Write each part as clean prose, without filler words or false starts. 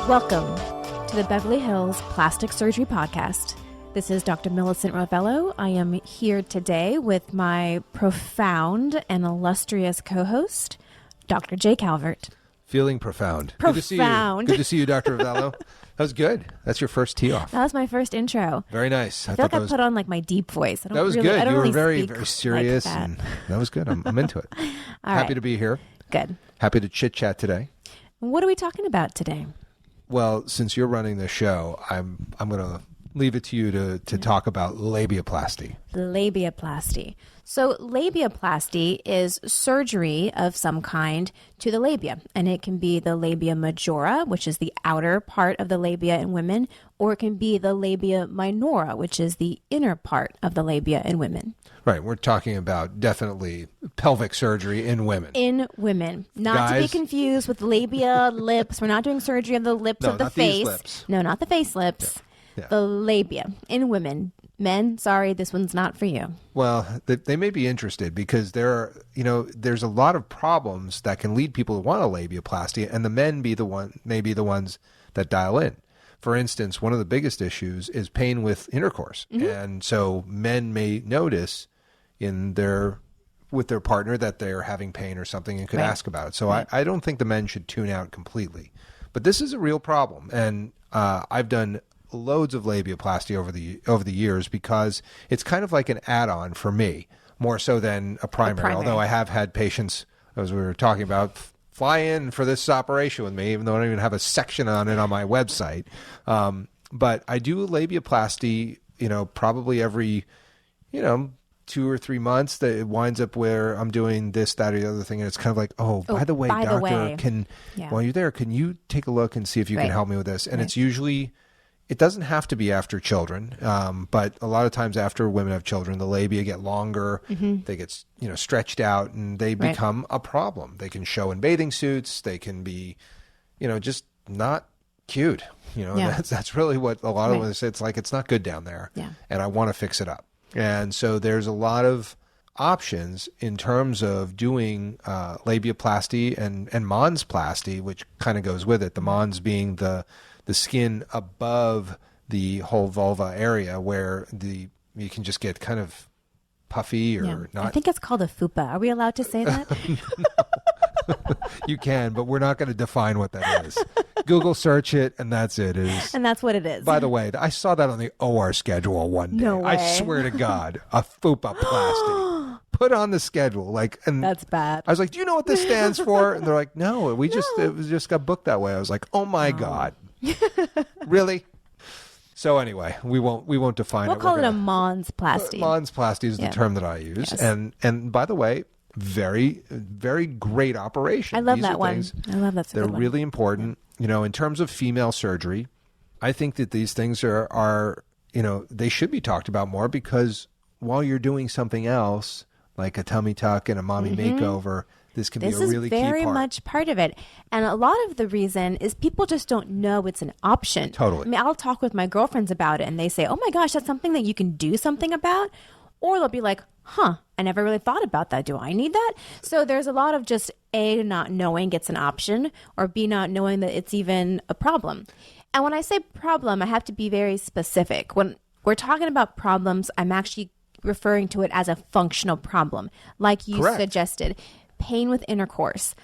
Welcome to the Beverly Hills Plastic Surgery Podcast. This is Dr. Millicent Rovelo. I am here today with my profound and illustrious co-host, Dr. J. Calvert. Feeling profound. Profound. Good to see you, Dr. Rovelo. That was good. That's your first tee off. That was my first intro. Very nice. I feel like I put on like my deep voice. That was good. You were very serious. Like that. And that was good. I'm into it. Happy to be here. Good. Happy to chit chat today. What are we talking about today? Well, since you're running the show, I'm going to leave it to you to talk about labiaplasty. Labiaplasty. So labiaplasty is surgery of some kind to the labia, and it can be the labia majora, which is the outer part of the labia in women, or it can be the labia minora, which is the inner part of the labia in women. Right. We're talking about definitely pelvic surgery in women. In women. Not to be confused with labia, lips. We're not doing surgery of the lips of the face. These lips. No, not the face lips. Yeah. The labia in women. Men, sorry, this one's not for you. Well, they may be interested because there's a lot of problems that can lead people to want a labiaplasty, and the men may be the ones that dial in. For instance, one of the biggest issues is pain with intercourse, and so men may notice with their partner that they're having pain or something and could ask about it. So I don't think the men should tune out completely, but this is a real problem, and I've done loads of labiaplasty over the years because it's kind of like an add-on for me, more so than a primary. Although I have had patients, as we were talking about, fly in for this operation with me, even though I don't even have a section on it on my website. But I do labiaplasty, probably every, 2 or 3 months. That it winds up where I'm doing this, that, or the other thing, and it's kind of like, by the way, doctor, while you're there, can you take a look and see if you can help me with this? And it's usually, it doesn't have to be after children, but a lot of times after women have children, the labia get longer, they get stretched out, and they become a problem. They can show in bathing suits, they can be, just not cute. That's really what a lot of women say. It's like, it's not good down there, and I want to fix it up. And so there's a lot of options in terms of doing labiaplasty and monsplasty, which kind of goes with it. The mons being the skin above the whole vulva area where you can just get kind of puffy or not. I think it's called a fupa. Are we allowed to say that? You can, but we're not going to define what that is. Google search it, and that's it. And that's what it is. By the way, I saw that on the OR schedule one day. No way. I swear to God, a fupa-plasty. Put on the schedule, and that's bad. I was like, "Do you know what this stands for?" And they're like, "No, it just got booked that way." I was like, "Oh my God, really?" So anyway, we won't define it. We'll call it a monsplasty. Monsplasty is the term that I use, and by the way, very, very great operation. I love that one. I love that. They're really important. In terms of female surgery, I think that these things are they should be talked about more, because while you're doing something else, like a tummy tuck and a mommy makeover, this can be a really key part. This is very much part of it. And a lot of the reason is people just don't know it's an option. Totally. I mean, I'll talk with my girlfriends about it, and they say, oh my gosh, that's something that you can do something about. Or they'll be like, I never really thought about that. Do I need that? So there's a lot of just A, not knowing it's an option, or B, not knowing that it's even a problem. And when I say problem, I have to be very specific. When we're talking about problems, I'm actually referring to it as a functional problem, like you suggested. Pain with intercourse,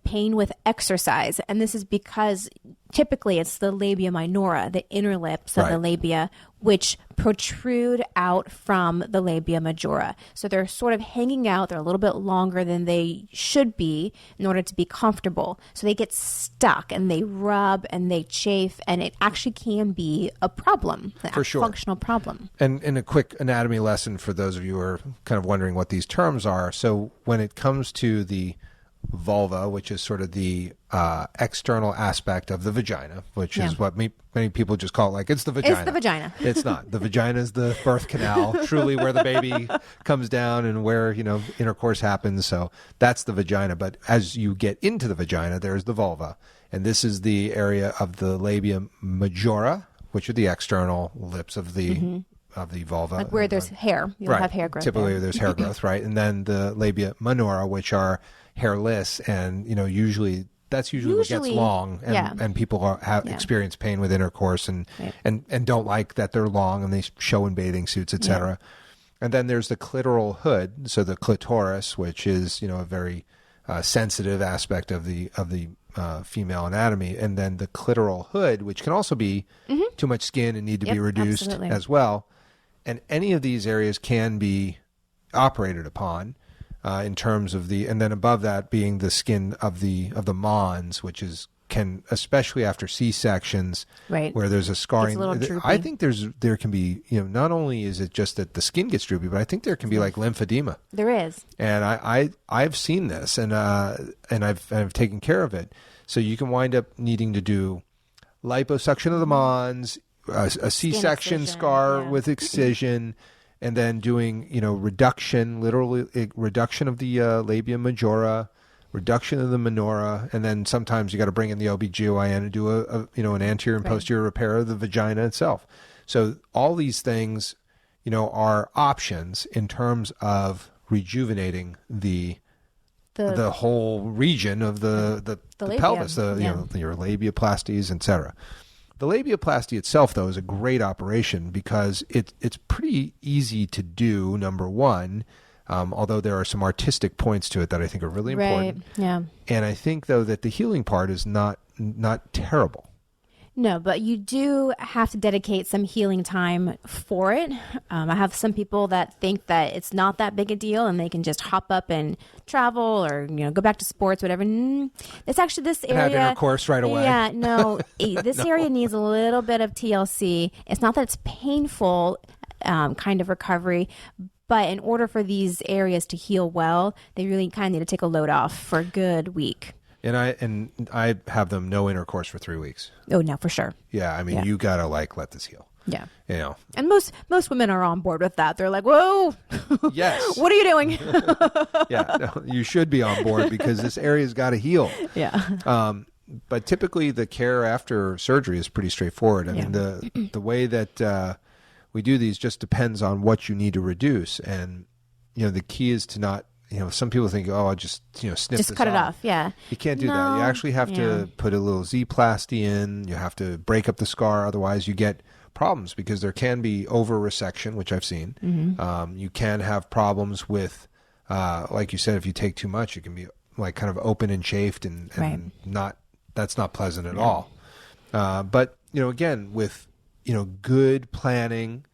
pain with exercise. And this is because typically it's the labia minora, the inner lips of the labia, which protrude out from the labia majora. So they're sort of hanging out. They're a little bit longer than they should be in order to be comfortable. So they get stuck and they rub and they chafe, and it actually can be a problem, for sure, functional problem. And a quick anatomy lesson for those of you who are kind of wondering what these terms are. So when it comes to the vulva, which is sort of the external aspect of the vagina, which is what many people just call it, like, it's the vagina. It's the vagina. It's not. The vagina is the birth canal, truly where the baby comes down and where, intercourse happens. So that's the vagina. But as you get into the vagina, there's the vulva. And this is the area of the labia majora, which are the external lips of the vulva. Like where there's hair. You'll have hair growth. Typically there's hair growth, right? And then the labia minora, which are hairless, and usually that's usually what gets long, and people have experience pain with intercourse and don't like that they're long and they show in bathing suits, etc. And then there's the clitoral hood, so the clitoris, which is a very sensitive aspect of the female anatomy, and then the clitoral hood, which can also be too much skin and need to be reduced as well. And any of these areas can be operated upon. In terms of and then above that being the skin of the mons, which can especially after C-sections, where there's a scarring. I think there can be not only is it just that the skin gets droopy, but I think there can be like lymphedema. There is, and I've seen this, and I've taken care of it. So you can wind up needing to do liposuction of the mons, a C-section scar with excision. And then doing, reduction, literally reduction of the labia majora, reduction of the minora, and then sometimes you got to bring in the OBGYN and do an anterior and posterior repair of the vagina itself. So all these things, are options in terms of rejuvenating the whole region of the pelvis, your labiaplasties, etc. The labiaplasty itself, though, is a great operation because it's pretty easy to do, number one, although there are some artistic points to it that I think are really important. Yeah. And I think, though, that the healing part is not terrible. No, but you do have to dedicate some healing time for it. I have some people that think that it's not that big a deal and they can just hop up and travel or go back to sports, whatever. It's actually this area. And have intercourse right away. Yeah, no, this area needs a little bit of TLC. It's not that it's painful kind of recovery, but in order for these areas to heal well, they really kind of need to take a load off for a good week. And I have them no intercourse for 3 weeks. Oh, no, for sure. Yeah, I mean, you gotta let this heal. Yeah. And most women are on board with that. They're like, whoa, yes, what are you doing? You should be on board because this area's got to heal. Yeah. But typically the care after surgery is pretty straightforward. I mean, the way that we do these just depends on what you need to reduce. And, the key is to not, some people think, oh, I'll just, snip just this cut off. it off. Yeah. You can't do that. You actually have to put a little Z-plasty in. You have to break up the scar. Otherwise you get problems because there can be over resection, which I've seen. Mm-hmm. You can have problems with, like you said, if you take too much, it can be like kind of open and chafed and that's not pleasant at all. But, again, with, good planning,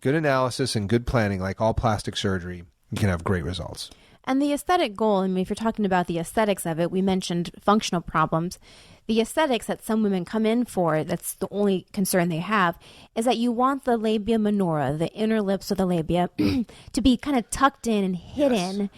good analysis and good planning, like all plastic surgery, you can have great results. And the aesthetic goal, I mean, if you're talking about the aesthetics of it, we mentioned functional problems. The aesthetics that some women come in for, that's the only concern they have, is that you want the labia minora, the inner lips of the labia, to be kind of tucked in and hidden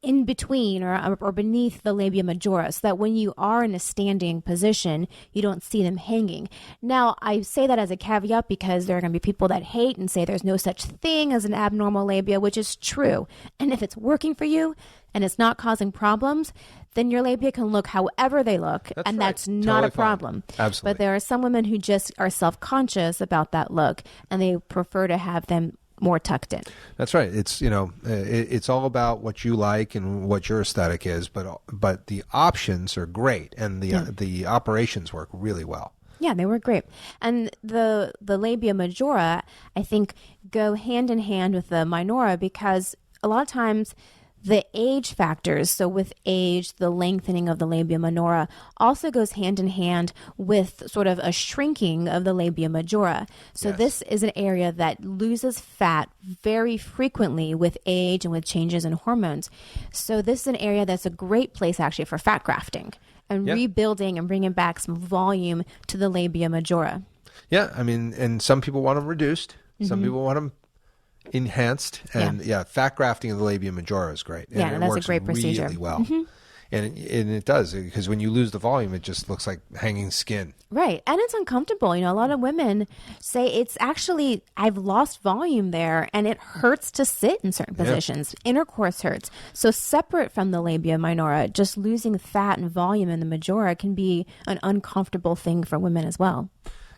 in between or beneath the labia majora, so that when you are in a standing position, you don't see them hanging. Now, I say that as a caveat because there are going to be people that hate and say there's no such thing as an abnormal labia, which is true. And if it's working for you and it's not causing problems, then your labia can look however they look, that's not a problem. Absolutely. But there are some women who just are self-conscious about that look, and they prefer to have them more tucked in. That's right. It's it's all about what you like and what your aesthetic is, but the options are great, and the operations work really well. Yeah, they work great. And the labia majora, I think, go hand in hand with the minora because a lot of times the age factors, so with age, the lengthening of the labia minora also goes hand in hand with sort of a shrinking of the labia majora. So this is an area that loses fat very frequently with age and with changes in hormones. So this is an area that's a great place actually for fat grafting and rebuilding and bringing back some volume to the labia majora. Yeah, I mean, and some people want them reduced. Mm-hmm. Some people want them enhanced, and fat grafting of the labia majora is great. And it that's a great procedure. Really well. Mm-hmm. And it does, because when you lose the volume, it just looks like hanging skin. Right. And it's uncomfortable. A lot of women say it's actually, I've lost volume there and it hurts to sit in certain positions. Intercourse hurts. So separate from the labia minora, just losing fat and volume in the majora can be an uncomfortable thing for women as well.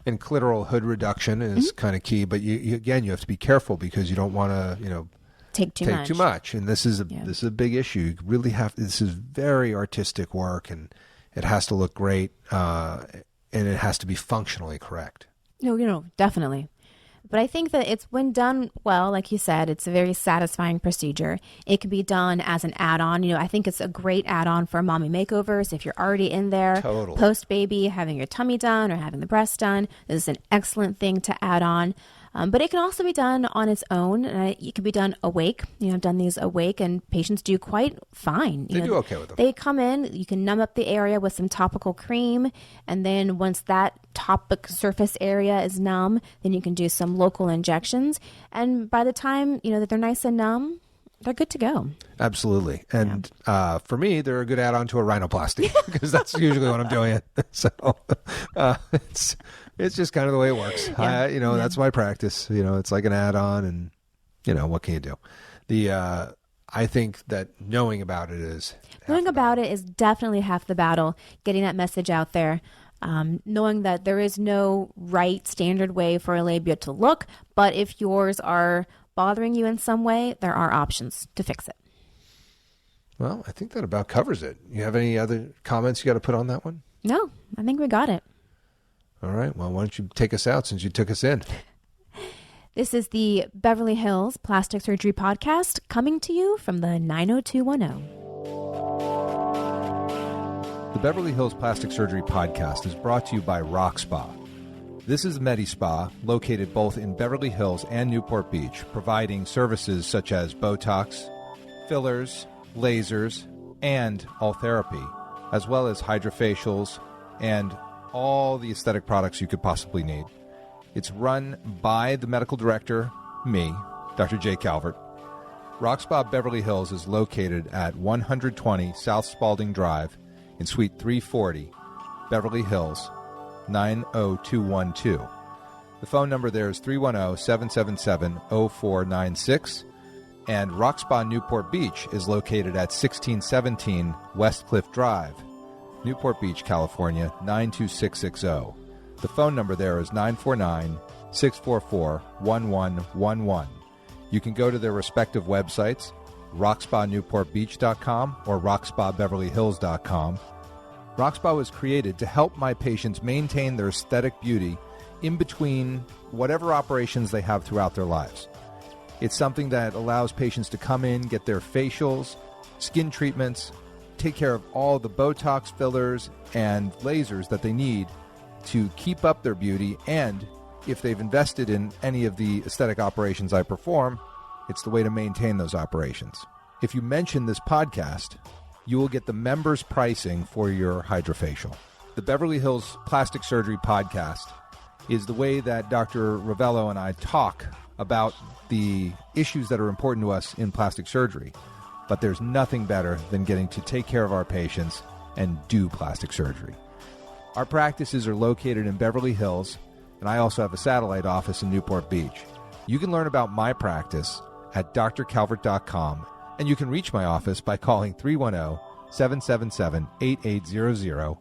And clitoral hood reduction is kind of key, but you have to be careful because you don't want to, take too much. And this is a big issue. You really have. This is very artistic work, and It has to look great, and it has to be functionally correct. No, definitely. But I think that it's when done well, like you said, it's a very satisfying procedure. It can be done as an add-on. I think it's a great add-on for mommy makeovers. If you're already in there, Totally. post-baby, having your tummy done or having the breast done, this is an excellent thing to add on. But it can also be done on its own. It can be done awake. I've done these awake, and patients do quite fine. They do okay with them. They come in, you can numb up the area with some topical cream, and then once that topic surface area is numb, then you can do some local injections. And by the time, that they're nice and numb, they're good to go. Absolutely. And for me, they're a good add-on to a rhinoplasty because that's usually what I'm doing. So it's just kind of the way it works. Yeah. That's my practice. It's like an add-on, and what can you do? I think that knowing about it is definitely half the battle. Getting that message out there. Knowing that there is no right standard way for a labia to look, but if yours are bothering you in some way, there are options to fix it. Well, I think that about covers it. You have any other comments you got to put on that one? No, I think we got it. All right. Well, why don't you take us out since you took us in? This is the Beverly Hills Plastic Surgery Podcast coming to you from the 90210. The Beverly Hills Plastic Surgery Podcast is brought to you by Rock Spa. This is MediSpa, located both in Beverly Hills and Newport Beach, providing services such as Botox, fillers, lasers, and all therapy, as well as hydrofacials and all the aesthetic products you could possibly need. It's run by the medical director, me, Dr. J. Calvert. Rock Spa Beverly Hills is located at 120 South Spalding Drive in Suite 340, Beverly Hills, 90212. The phone number there is 310-777-0496, and Rock Spa Newport Beach is located at 1617 West Cliff Drive, Newport Beach, California, 92660. The phone number there is 949-644-1111. You can go to their respective websites, rockspanewportbeach.com or rockspabeverlyhills.com. Rock Spa was created to help my patients maintain their aesthetic beauty in between whatever operations they have throughout their lives. It's something that allows patients to come in, get their facials, skin treatments, take care of all the Botox fillers and lasers that they need to keep up their beauty. And if they've invested in any of the aesthetic operations I perform, it's the way to maintain those operations. If you mention this podcast, you will get the members' pricing for your hydrofacial. The Beverly Hills Plastic Surgery Podcast is the way that Dr. Rovelo and I talk about the issues that are important to us in plastic surgery. But there's nothing better than getting to take care of our patients and do plastic surgery. Our practices are located in Beverly Hills, and I also have a satellite office in Newport Beach. You can learn about my practice at drcalvert.com, and you can reach my office by calling 310-777-8800,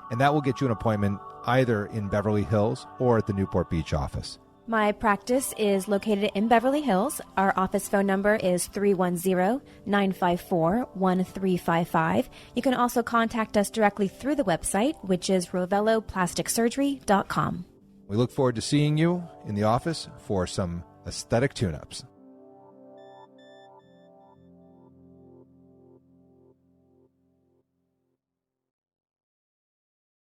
and that will get you an appointment either in Beverly Hills or at the Newport Beach office. My practice is located in Beverly Hills. Our office phone number is 310-954-1355. You can also contact us directly through the website, which is roveloplasticsurgery.com. We look forward to seeing you in the office for some aesthetic tune-ups.